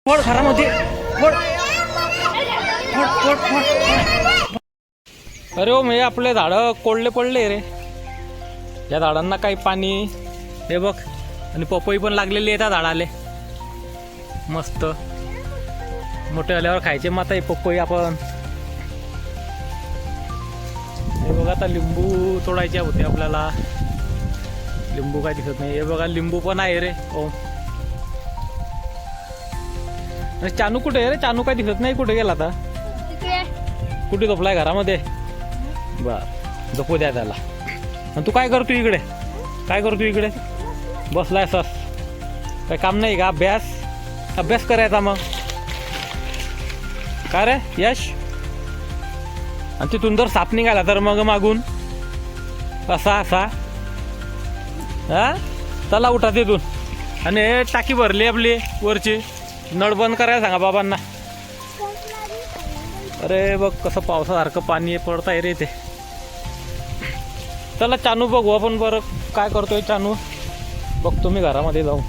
पड घरामध्ये पड पड पड पड. अरे हो म्हणजे आपले झाडं कोल्डले पडले रे. या झाडांना काही पाणी हे बघ. आणि पपई पण लागलेली आहे त्या झाडाले मस्त. मोठे आल्यावर खायचे मग आता हे पपई आपण. हे बघा आता लिंबू तोडायचे होते आपल्याला. लिंबू काय दिसत नाही. हे बघा लिंबू पण आहे रे. ओ चानू कुठे आहे रे. चानू काय दिसत नाही. कुठे गेला आता. कुठे झोपलाय घरामध्ये. बर झोपू द्या त्याला. आणि तू काय करतो इकडे. काय करतो इकडे बसलाय सस. काय काम नाही का. अभ्यास करायचा मग काय रे यश. आणि तिथून जर साप निघाला तर मग मागून असा हा. चला उठा तिथून. आणि टाकी भरली आपली वरची. नळ बंद करायला सांगा बाबांना. अरे बघ कसं पावसासारखं पाणी पडत आहे रे ते. चला चानू बघू आपण बरं काय करतोय चानू. बघतो मी घरामध्ये जाऊन.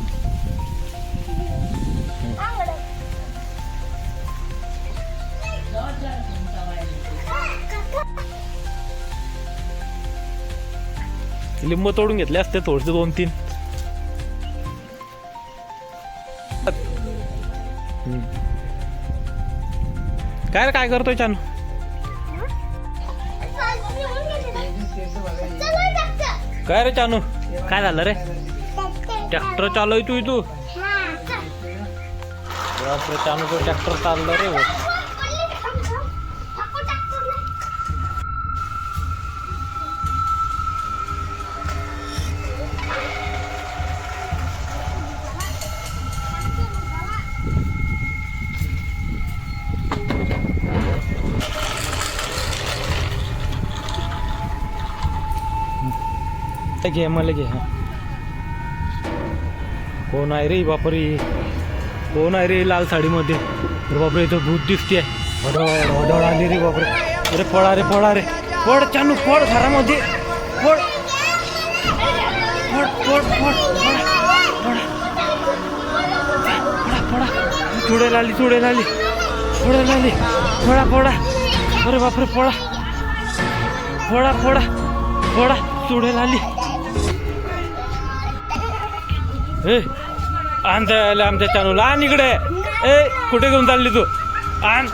लिंबू तोडून घेतले असते थोडेसे 2-3. काय करतोय चानू. काय रे चानू काय झालं रे. ट्रॅक्टर चालवतोय तू. बापरे चानू तो ट्रॅक्टर चाललं रे. घे मला घे. कोण आहे रे बापरे. कोण आहे रे लाल साडीमध्ये. अरे बापरे इथं भूत दिसते. ऑर्डर आली रे बापरे. अरे पळा रे पड चानू पड घरामध्ये पड पड पड पड पडा. चुडेल आली पडा. अरे बापरे पडा चुडेल आली. आमच्या चानूला आण इकडे. ए कुठे घेऊन चालली तू. आण